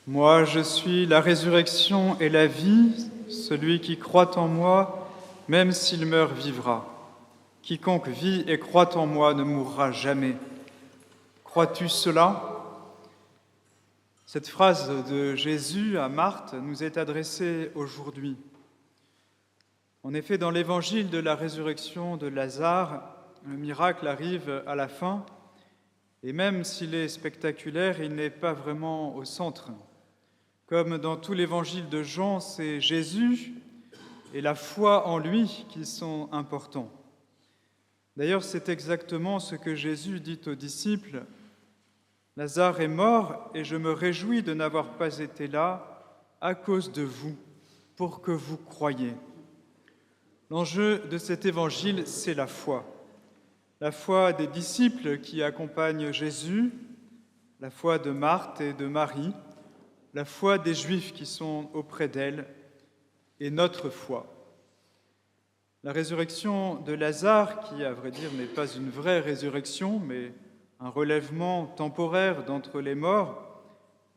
Moi, je suis la résurrection et la vie. Celui qui croit en moi, même s'il meurt, vivra. Quiconque vit et croit en moi ne mourra jamais. Crois-tu cela ? Cette phrase de Jésus à Marthe nous est adressée aujourd'hui. En effet, dans l'évangile de la résurrection de Lazare, le miracle arrive à la fin, et même s'il est spectaculaire, il n'est pas vraiment au centre. Comme dans tout l'évangile de Jean, c'est Jésus et la foi en lui qui sont importants. D'ailleurs, c'est exactement ce que Jésus dit aux disciples. « Lazare est mort et je me réjouis de n'avoir pas été là à cause de vous, pour que vous croyiez. » L'enjeu de cet évangile, c'est la foi. La foi des disciples qui accompagnent Jésus, la foi de Marthe et de Marie, la foi des Juifs qui sont auprès d'elle et notre foi. La résurrection de Lazare, qui à vrai dire n'est pas une vraie résurrection, mais un relèvement temporaire d'entre les morts,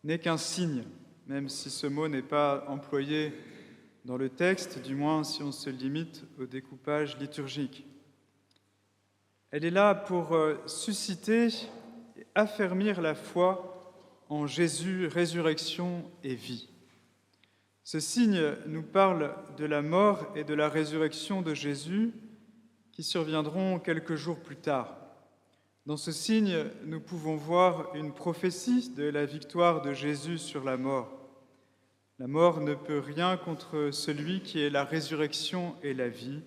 n'est qu'un signe, même si ce mot n'est pas employé dans le texte, du moins si on se limite au découpage liturgique. Elle est là pour susciter et affermir la foi en Jésus, résurrection et vie. Ce signe nous parle de la mort et de la résurrection de Jésus qui surviendront quelques jours plus tard. Dans ce signe, nous pouvons voir une prophétie de la victoire de Jésus sur la mort. La mort ne peut rien contre celui qui est la résurrection et la vie.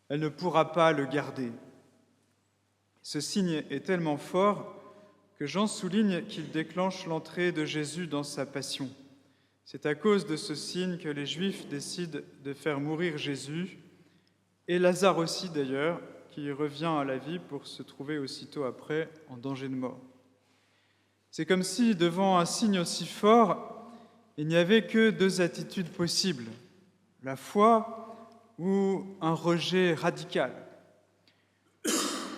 Elle ne pourra pas le garder. Ce signe est tellement fort que Jean souligne qu'il déclenche l'entrée de Jésus dans sa passion. C'est à cause de ce signe que les Juifs décident de faire mourir Jésus, et Lazare aussi d'ailleurs, qui revient à la vie pour se trouver aussitôt après en danger de mort. C'est comme si, devant un signe aussi fort, il n'y avait que deux attitudes possibles, la foi ou un rejet radical.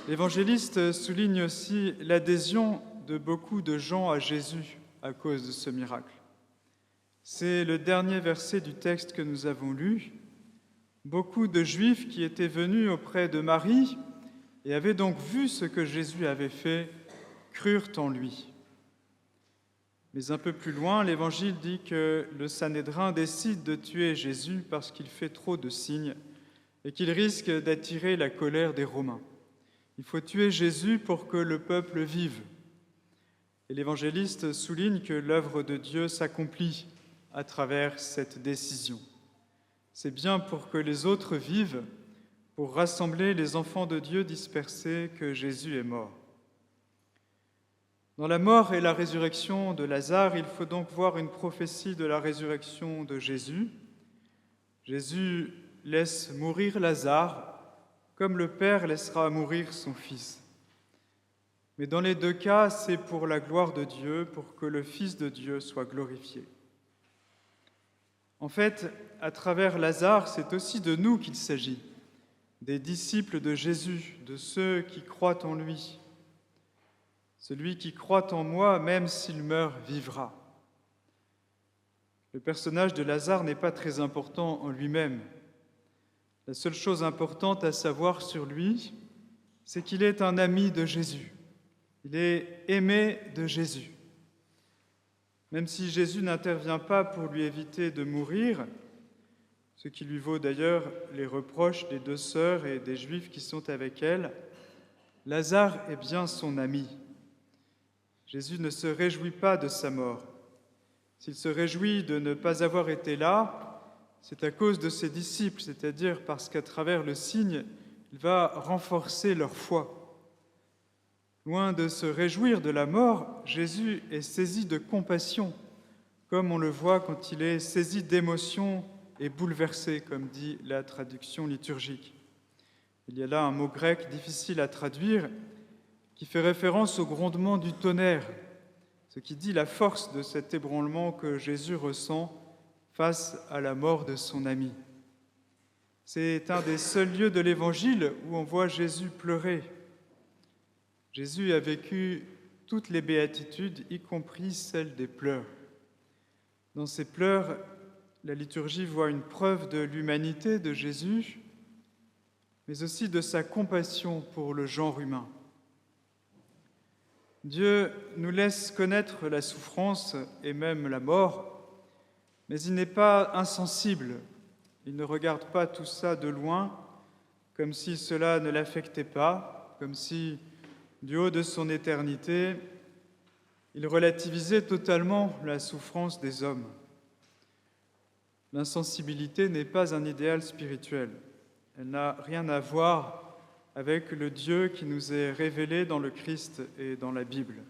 L'évangéliste souligne aussi l'adhésion de beaucoup de gens à Jésus à cause de ce miracle. C'est le dernier verset du texte que nous avons lu. Beaucoup de Juifs qui étaient venus auprès de Marie et avaient donc vu ce que Jésus avait fait, crurent en lui. Mais un peu plus loin, l'Évangile dit que le Sanhédrin décide de tuer Jésus parce qu'il fait trop de signes et qu'il risque d'attirer la colère des Romains. Il faut tuer Jésus pour que le peuple vive. Et l'évangéliste souligne que l'œuvre de Dieu s'accomplit à travers cette décision. C'est bien pour que les autres vivent, pour rassembler les enfants de Dieu dispersés, que Jésus est mort. Dans la mort et la résurrection de Lazare, il faut donc voir une prophétie de la résurrection de Jésus. Jésus laisse mourir Lazare, comme le Père laissera mourir son Fils. Mais dans les deux cas, c'est pour la gloire de Dieu, pour que le Fils de Dieu soit glorifié. En fait, à travers Lazare, c'est aussi de nous qu'il s'agit, des disciples de Jésus, de ceux qui croient en lui. Celui qui croit en moi, même s'il meurt, vivra. Le personnage de Lazare n'est pas très important en lui-même. La seule chose importante à savoir sur lui, c'est qu'il est un ami de Jésus. Il est aimé de Jésus. Même si Jésus n'intervient pas pour lui éviter de mourir, ce qui lui vaut d'ailleurs les reproches des deux sœurs et des Juifs qui sont avec elle, Lazare est bien son ami. Jésus ne se réjouit pas de sa mort. S'il se réjouit de ne pas avoir été là, c'est à cause de ses disciples, c'est-à-dire parce qu'à travers le signe, il va renforcer leur foi. Loin de se réjouir de la mort, Jésus est saisi de compassion, comme on le voit quand il est saisi d'émotion et bouleversé, comme dit la traduction liturgique. Il y a là un mot grec difficile à traduire, qui fait référence au grondement du tonnerre, ce qui dit la force de cet ébranlement que Jésus ressent face à la mort de son ami. C'est un des seuls lieux de l'Évangile où on voit Jésus pleurer. Jésus a vécu toutes les béatitudes, y compris celle des pleurs. Dans ses pleurs, la liturgie voit une preuve de l'humanité de Jésus, mais aussi de sa compassion pour le genre humain. Dieu nous laisse connaître la souffrance et même la mort, mais il n'est pas insensible. Il ne regarde pas tout ça de loin, comme si cela ne l'affectait pas, comme si, du haut de son éternité, il relativisait totalement la souffrance des hommes. L'insensibilité n'est pas un idéal spirituel. Elle n'a rien à voir avec le Dieu qui nous est révélé dans le Christ et dans la Bible.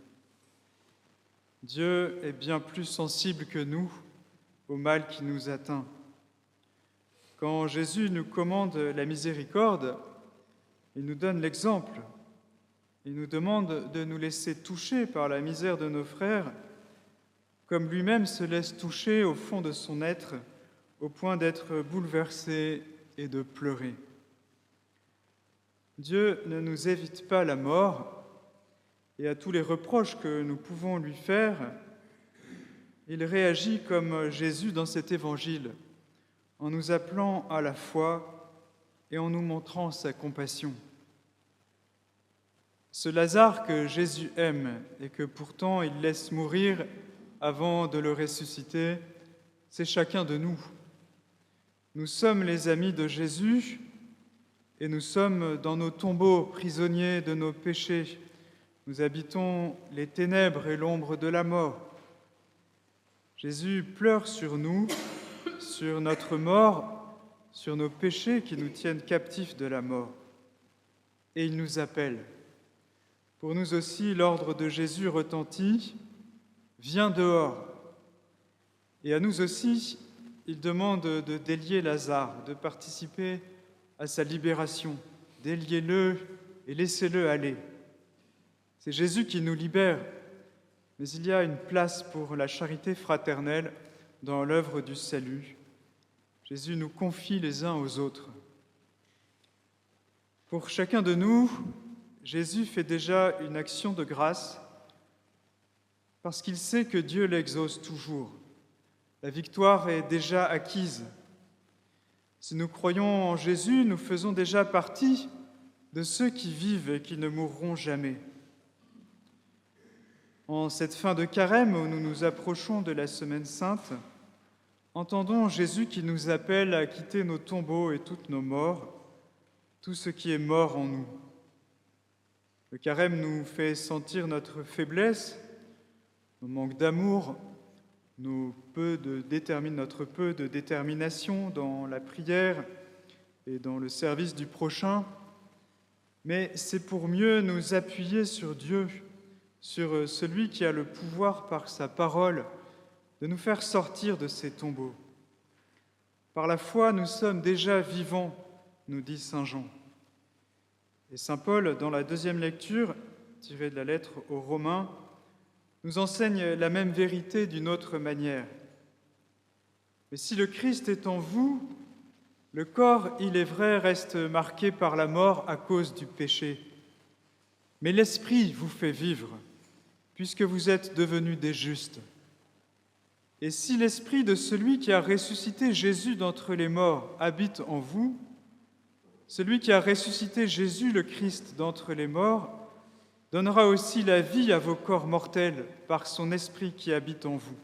Dieu est bien plus sensible que nous au mal qui nous atteint. Quand Jésus nous commande la miséricorde, il nous donne l'exemple. Il nous demande de nous laisser toucher par la misère de nos frères, comme lui-même se laisse toucher au fond de son être, au point d'être bouleversé et de pleurer. Dieu ne nous évite pas la mort, et à tous les reproches que nous pouvons lui faire, il réagit comme Jésus dans cet évangile, en nous appelant à la foi et en nous montrant sa compassion. Ce Lazare que Jésus aime et que pourtant il laisse mourir avant de le ressusciter, c'est chacun de nous. Nous sommes les amis de Jésus et nous sommes dans nos tombeaux prisonniers de nos péchés. Nous habitons les ténèbres et l'ombre de la mort. Jésus pleure sur nous, sur notre mort, sur nos péchés qui nous tiennent captifs de la mort. Et il nous appelle. Pour nous aussi, l'ordre de Jésus retentit « Viens dehors ». Et à nous aussi, il demande de délier Lazare, de participer à sa libération. Déliez-le et laissez-le aller. C'est Jésus qui nous libère, mais il y a une place pour la charité fraternelle dans l'œuvre du salut. Jésus nous confie les uns aux autres. Pour chacun de nous, Jésus fait déjà une action de grâce parce qu'il sait que Dieu l'exauce toujours. La victoire est déjà acquise. Si nous croyons en Jésus, nous faisons déjà partie de ceux qui vivent et qui ne mourront jamais. En cette fin de carême où nous nous approchons de la Semaine Sainte, entendons Jésus qui nous appelle à quitter nos tombeaux et toutes nos morts, tout ce qui est mort en nous. Le carême nous fait sentir notre faiblesse, nos manques d'amour, notre peu de détermination dans la prière et dans le service du prochain, mais c'est pour mieux nous appuyer sur Dieu, sur celui qui a le pouvoir par sa parole de nous faire sortir de ces tombeaux. Par la foi, nous sommes déjà vivants, nous dit saint Jean. Et saint Paul, dans la deuxième lecture, tirée de la lettre aux Romains, nous enseigne la même vérité d'une autre manière. Mais si le Christ est en vous, le corps, il est vrai, reste marqué par la mort à cause du péché. Mais l'Esprit vous fait vivre, puisque vous êtes devenus des justes. Et si l'Esprit de celui qui a ressuscité Jésus d'entre les morts habite en vous, celui qui a ressuscité Jésus, le Christ, d'entre les morts, donnera aussi la vie à vos corps mortels par son Esprit qui habite en vous.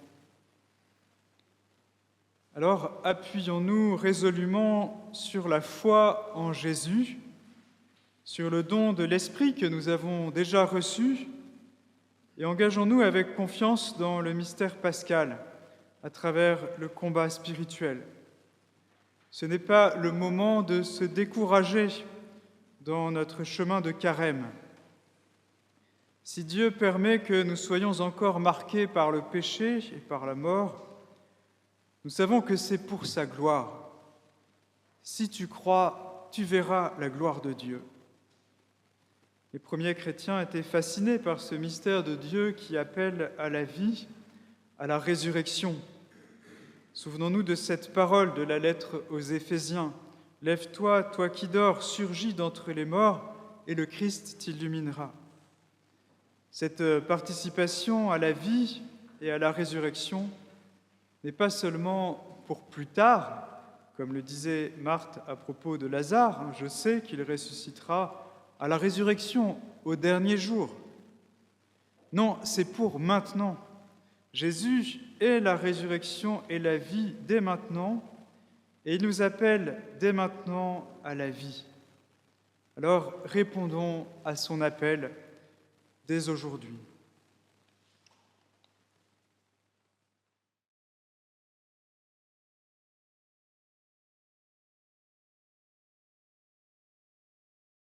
Alors, appuyons-nous résolument sur la foi en Jésus, sur le don de l'Esprit que nous avons déjà reçu, et engageons-nous avec confiance dans le mystère pascal, à travers le combat spirituel. Ce n'est pas le moment de se décourager dans notre chemin de carême. Si Dieu permet que nous soyons encore marqués par le péché et par la mort, nous savons que c'est pour sa gloire. Si tu crois, tu verras la gloire de Dieu. Les premiers chrétiens étaient fascinés par ce mystère de Dieu qui appelle à la vie, à la résurrection. Souvenons-nous de cette parole de la lettre aux Éphésiens. « Lève-toi, toi qui dors, surgis d'entre les morts, et le Christ t'illuminera. » Cette participation à la vie et à la résurrection, n'est pas seulement pour plus tard, comme le disait Marthe à propos de Lazare, je sais qu'il ressuscitera à la résurrection, au dernier jour. Non, c'est pour maintenant. Jésus est la résurrection et la vie dès maintenant, et il nous appelle dès maintenant à la vie. Alors répondons à son appel dès aujourd'hui.